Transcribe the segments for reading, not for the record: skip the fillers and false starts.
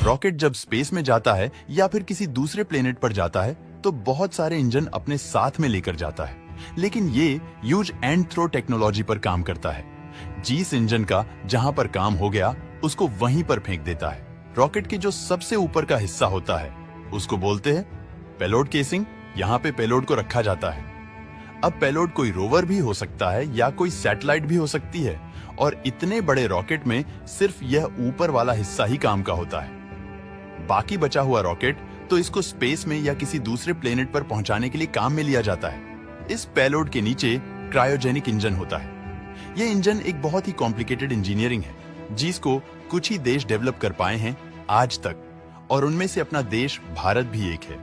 Rocket जब space में जाता है या फिर किसी दूसरे प्लेनेट पर जाता है तो बहुत सारे इंजन अपने साथ में लेकर जाता है, लेकिन ये यूज एंड थ्रो टेक्नोलॉजी पर काम करता है। जिस इंजन का जहां पर काम हो गया उसको वहीं पर फेंक देता है। रॉकेट के जो सबसे ऊपर का हिस्सा होता है उसको बोलते हैं पेलोड केसिंग। यहाँ पे पेलोड को रखा जाता है। अब पेलोड कोई रोवर भी हो सकता है या कोई सैटेलाइट भी हो सकती है, और इतने बड़े रॉकेट में सिर्फ यह ऊपर वाला हिस्सा ही काम का होता है। बाकी बचा हुआ रॉकेट तो इसको स्पेस में या किसी दूसरे प्लेनेट पर पहुंचाने के लिए काम में लिया जाता है। इस पेलोड के नीचे क्रायोजेनिक इंजन होता है। यह इंजन एक बहुत ही कॉम्प्लिकेटेड इंजीनियरिंग है जिसको कुछ ही देश डेवलप कर पाए हैं आज तक, और उनमें से अपना देश भारत भी एक है।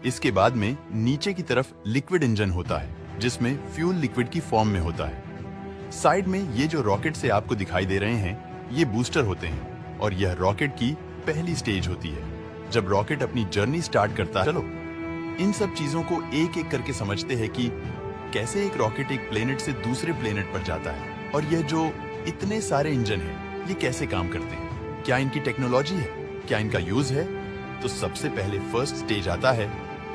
इसके बाद में नीचे की तरफ लिक्विड इंजन होता है जिसमें फ्यूल लिक्विड की फॉर्म में होता है। साइड में ये जो रॉकेट से आपको दिखाई दे रहे हैं ये बूस्टर होते हैं, और यह रॉकेट की पहली स्टेज होती है जब रॉकेट अपनी जर्नी स्टार्ट करता है। चलो इन सब चीजों को एक एक करके समझते हैं कि कैसे एक रॉकेट एक प्लेनेट से दूसरे प्लेनेट पर जाता है, और यह जो इतने सारे इंजन हैं ये कैसे काम करते हैं, क्या इनकी टेक्नोलॉजी है, क्या इनका यूज है। तो सबसे पहले फर्स्ट स्टेज आता है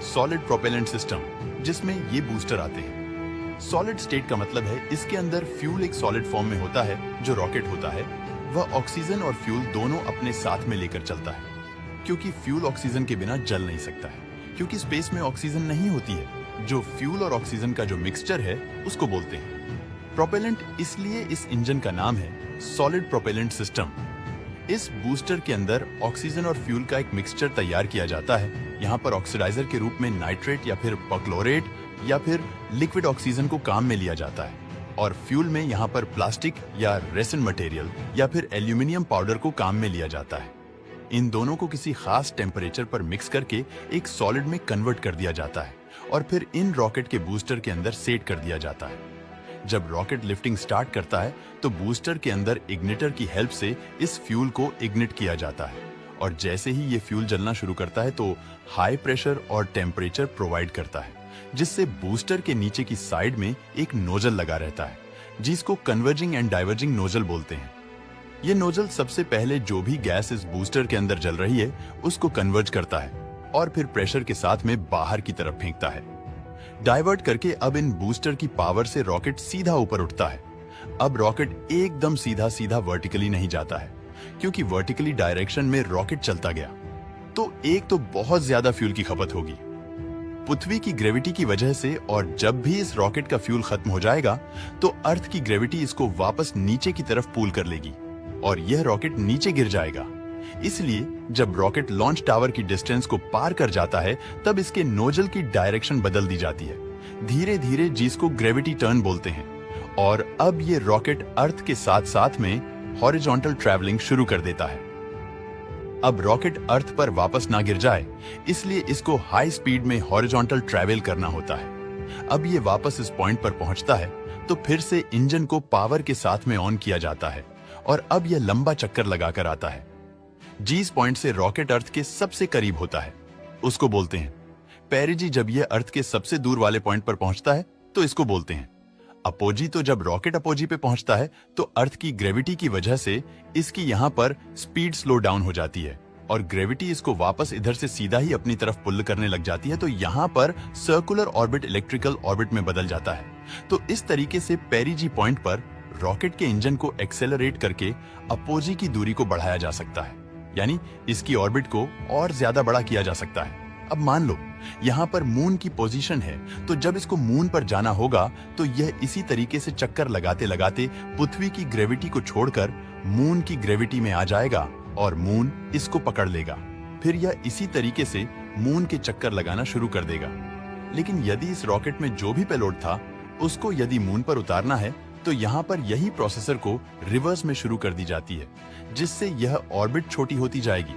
सॉलिड प्रोपेलेंट सिस्टम, जिसमें ये बूस्टर आते हैं। सॉलिड स्टेट का मतलब है इसके अंदर फ्यूल एक सॉलिड फॉर्म में होता है। जो रॉकेट होता है वह ऑक्सीजन और फ्यूल दोनों अपने साथ में लेकर चलता है, क्योंकि फ्यूल ऑक्सीजन के बिना जल नहीं सकता है, क्योंकि स्पेस में ऑक्सीजन नहीं होती है। जो फ्यूल और ऑक्सीजन का जो मिक्सचर है उसको बोलते हैं प्रोपेलेंट। इसलिए इस इंजन का नाम है सॉलिड प्रोपेलेंट सिस्टम। इस बूस्टर के अंदर ऑक्सीजन और फ्यूल का एक मिक्सचर तैयार किया जाता है। यहाँ पर ऑक्सीडाइजर के रूप में नाइट्रेट या फिर परक्लोरेट या फिर लिक्विड ऑक्सीजन को काम में लिया जाता है, और फ्यूल में यहाँ पर प्लास्टिक या रेसिन मटेरियल या फिर एल्यूमिनियम पाउडर को काम में लिया जाता है। इन दोनों को किसी खास टेम्परेचर पर मिक्स करके एक सॉलिड में कन्वर्ट कर दिया जाता है, और फिर इन रॉकेट के बूस्टर के अंदर सेट कर दिया जाता है। जब रॉकेट लिफ्टिंग स्टार्ट करता है तो बूस्टर के अंदर इग्निटर की हेल्प से इस फ्यूल को इग्निट किया जाता है, और जैसे ही ये फ्यूल जलना शुरू करता है तो हाई प्रेशर और टेम्परेचर प्रोवाइड करता है, जिससे बूस्टर के नीचे की साइड में एक नोजल लगा रहता है जिसको कन्वर्जिंग एंड डाइवर्जिंग नोजल बोलते हैं। ये नोजल सबसे पहले जो भी गैस इस बूस्टर के अंदर जल रही है उसको कन्वर्ज करता है और फिर प्रेशर के साथ में बाहर की तरफ फेंकता है। डाइवर्ट करके अब इन बूस्टर की पावर से रॉकेट सीधा ऊपर उठता है। अब रॉकेट एकदम सीधा सीधा वर्टिकली नहीं जाता है, क्योंकि वर्टिकली डायरेक्शन में रॉकेट चलता गया तो एक तो बहुत ज्यादा फ्यूल की खपत होगी पृथ्वी की ग्रेविटी की वजह से, और जब भी इस रॉकेट का फ्यूल खत्म हो जाएगा तो अर्थ की ग्रेविटी इसको वापस नीचे की तरफ पुल कर लेगी और यह रॉकेट नीचे गिर जाएगा। इसलिए जब रॉकेट लॉन्च टावर की डिस्टेंस को पार कर जाता है तब इसके नोजल की डायरेक्शन बदल दी जाती है धीरे धीरे, जिसको ग्रेविटी टर्न बोलते हैं, और अब ये रॉकेट अर्थ के साथ साथ में हॉरिजॉन्टल ट्रैवलिंग शुरू कर देता है। अब रॉकेट अर्थ पर वापस ना गिर जाए इसलिए इसको हाई स्पीड में हॉरिजॉन्टल ट्रैवल करना होता है। अब ये वापस इस पॉइंट पर पहुंचता है तो फिर से इंजन को पावर के साथ में ऑन किया जाता है, और अब यह लंबा चक्कर लगाकर आता है। जिस पॉइंट से रॉकेट अर्थ के सबसे करीब होता है उसको बोलते हैं पेरिजी। जब यह अर्थ के सबसे दूर वाले पॉइंट पर पहुंचता है तो इसको बोलते हैं अपोजी। तो जब रॉकेट अपोजी पे पहुंचता है तो अर्थ की ग्रेविटी की वजह से इसकी यहाँ पर स्पीड स्लो डाउन हो जाती है और ग्रेविटी इसको वापस इधर से सीधा ही अपनी तरफ पुल करने लग जाती है, तो यहाँ पर सर्कुलर ऑर्बिट इलेक्ट्रिकल ऑर्बिट में बदल जाता है। तो इस तरीके से पेरिजी पॉइंट पर रॉकेट के इंजन को एक्सेलरेट करके अपोजी की दूरी को बढ़ाया जा सकता है, यानी इसकी ऑर्बिट को और ज्यादा बड़ा किया जा सकता है। अब मान लो यहाँ पर मून की पोजीशन है, तो जब इसको मून पर जाना होगा तो यह इसी तरीके से चक्कर लगाते लगाते पृथ्वी की ग्रेविटी को छोड़कर मून की ग्रेविटी में आ जाएगा और मून इसको पकड़ लेगा। फिर यह इसी तरीके से मून के चक्कर लगाना शुरू कर देगा। लेकिन यदि इस रॉकेट में जो भी पेलोड था उसको यदि मून पर उतारना है तो यहाँ पर यही प्रोसेसर को रिवर्स में शुरू कर दी जाती है, जिससे यह ऑर्बिट छोटी होती जाएगी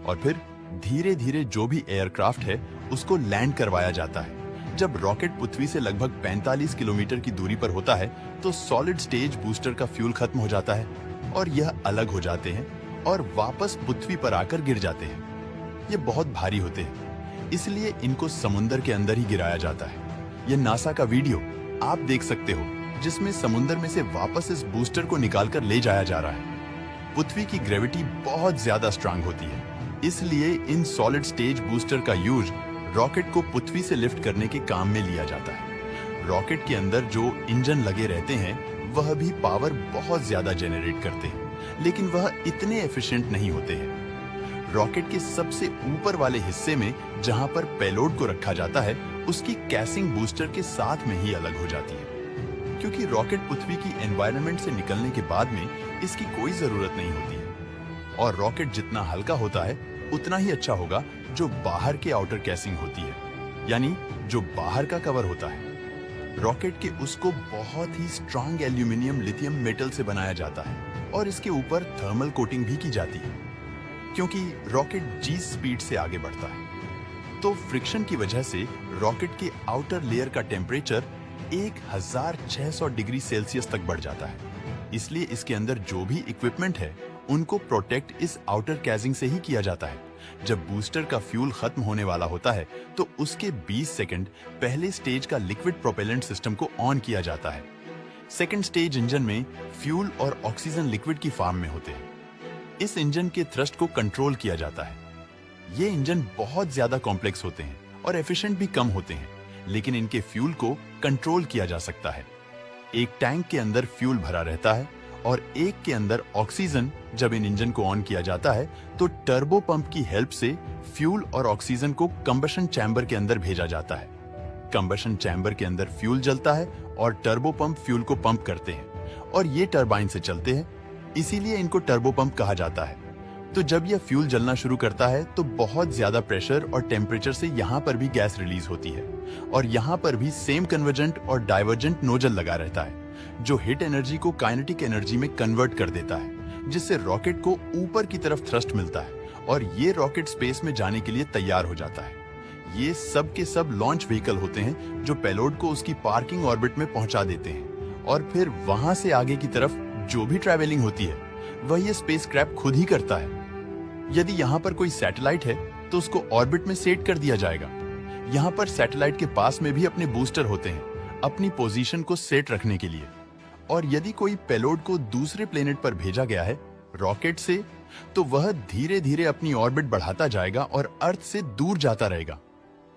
और फिर धीरे धीरे जो भी एयरक्राफ्ट है उसको लैंड करवाया जाता है। जब रॉकेट पृथ्वी से लगभग 45 किलोमीटर की दूरी पर होता है तो सॉलिड स्टेज बूस्टर का फ्यूल खत्म हो जाता है और यह अलग हो जाते हैं और वापस पृथ्वी पर आकर गिर जाते हैं। ये बहुत भारी होते हैं, इसलिए इनको समुद्र के अंदर ही गिराया जाता है। ये नासा का वीडियो आप देख सकते हो जिसमें समुद्र में से वापस इस बूस्टर को निकालकर ले जाया जा रहा है। पृथ्वी की ग्रेविटी बहुत ज्यादा स्ट्रांग होती है, इसलिए इन सॉलिड स्टेज बूस्टर का यूज रॉकेट को पृथ्वी से लिफ्ट करने के काम में लिया जाता है। रॉकेट के अंदर जो इंजन लगे रहते हैं वह भी पावर बहुत ज्यादा जनरेट करते हैं, लेकिन वह इतने एफिशिएंट नहीं होते हैं। रॉकेट के सबसे ऊपर वाले हिस्से में जहां पर पेलोड को रखा जाता है, उसकी कैसिंग बूस्टर के साथ में ही अलग हो जाती है, क्योंकि रॉकेट पृथ्वी की एनवायरनमेंट से निकलने के बाद में इसकी कोई जरूरत नहीं होती है। और रॉकेट जितना हल्का होता है उतना ही अच्छा होगा जो बाहर के आउटर कैसिंग होती है, यानी जो बाहर का कवर होता है। रॉकेट के उसको बहुत ही स्ट्रांग एल्यूमिनियम लिथियम मेटल से बनाया जाता है और इसके ऊपर थर्मल कोटिंग भी की जाती है, क्योंकि रॉकेट जी स्पीड से आगे बढ़ता है। तो फ्रिक्शन की वजह से रॉकेट के आउटर लेयर का टेम्परेचर 1600 डिग्री सेल्सियस तक बढ़ जाता है। इसलिए इसके अंदर जो भी इक्विपमेंट है उनको प्रोटेक्ट इस आउटर कैसिंग से ही किया जाता है। जब बूस्टर का फ्यूल खत्म होने वाला होता है तो उसके 20 सेकंड पहले स्टेज का लिक्विड प्रोपेलेंट सिस्टम को ऑन किया जाता है। सेकंड स्टेज इंजन में फ्यूल और ऑक्सीजन लिक्विड की फॉर्म में होते हैं। इस इंजन के थ्रस्ट को कंट्रोल किया जाता है। ये इंजन बहुत ज्यादा कॉम्प्लेक्स होते हैं और एफिशिएंट भी कम होते हैं, लेकिन इनके फ्यूल को कंट्रोल किया जा सकता है। एक टैंक के अंदर फ्यूल भरा रहता है और एक के अंदर ऑक्सीजन। जब इन इंजन को ऑन किया जाता है तो टर्बो पंप की हेल्प से फ्यूल और ऑक्सीजन को कंबशन चैम्बर के अंदर भेजा जाता है। कंबशन चैम्बर के अंदर फ्यूल जलता है और टर्बो पंप फ्यूल को पंप करते हैं और ये टरबाइन से चलते हैं, इसीलिए इनको टर्बो पंप कहा जाता है। तो जब यह फ्यूल जलना शुरू करता है तो बहुत ज्यादा प्रेशर और टेम्परेचर से यहाँ पर भी गैस रिलीज होती है और यहाँ पर भी सेम कन्वर्जेंट और डाइवर्जेंट नोजल लगा रहता है, जो हीट एनर्जी को काइनेटिक एनर्जी में कन्वर्ट कर देता है, जिससे रॉकेट को ऊपर की तरफ थ्रस्ट मिलता है और ये रॉकेट स्पेस में जाने के लिए तैयार हो जाता है। ये सब के सब लॉन्च व्हीकल होते हैं जो पेलोड को उसकी पार्किंग ऑर्बिट में पहुंचा देते हैं और फिर वहां से आगे की तरफ जो भी ट्रैवलिंग होती है वह ये स्पेसक्राफ्ट खुद ही करता है। यदि यहाँ पर कोई सैटेलाइट है तो उसको ऑर्बिट में सेट कर दिया जाएगा। यहाँ पर सैटेलाइट के पास में भी अपने बूस्टर होते हैं अपनी पोजीशन को सेट रखने के लिए। और यदि कोई पेलोड को दूसरे प्लेनेट पर भेजा गया है रॉकेट से, तो वह धीरे धीरे अपनी ऑर्बिट बढ़ाता जाएगा और अर्थ से दूर जाता रहेगा।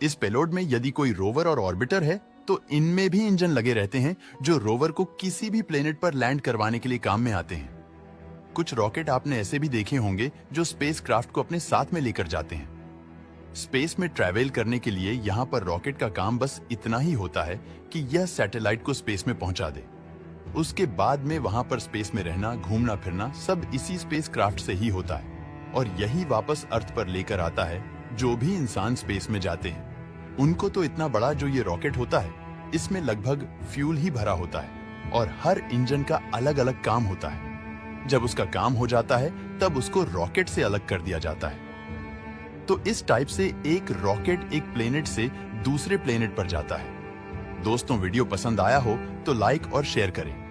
इस पेलोड में यदि कोई रोवर और ऑर्बिटर है तो इनमें भी इंजन लगे रहते हैं जो रोवर को किसी भी प्लेनेट पर लैंड करवाने के लिए काम में आते हैं। कुछ रॉकेट आपने ऐसे भी देखे होंगे जो स्पेसक्राफ्ट को अपने साथ में लेकर जाते हैं। स्पेस में ट्रैवल करने के लिए यहाँ पर रॉकेट का काम बस इतना ही होता है कि यह सैटेलाइट को स्पेस में पहुंचा दे। उसके बाद में वहां पर स्पेस में रहना, घूमना फिरना सब इसी स्पेसक्राफ्ट से ही होता है और यही वापस अर्थ पर लेकर आता है। जो भी इंसान स्पेस में जाते हैं उनको तो इतना बड़ा जो ये रॉकेट होता है इसमें लगभग फ्यूल ही भरा होता है और हर इंजन का अलग अलग काम होता है। जब उसका काम हो जाता है तब उसको रॉकेट से अलग कर दिया जाता है। तो इस टाइप से एक रॉकेट एक प्लेनेट से दूसरे प्लेनेट पर जाता है। दोस्तों, वीडियो पसंद आया हो तो लाइक और शेयर करें।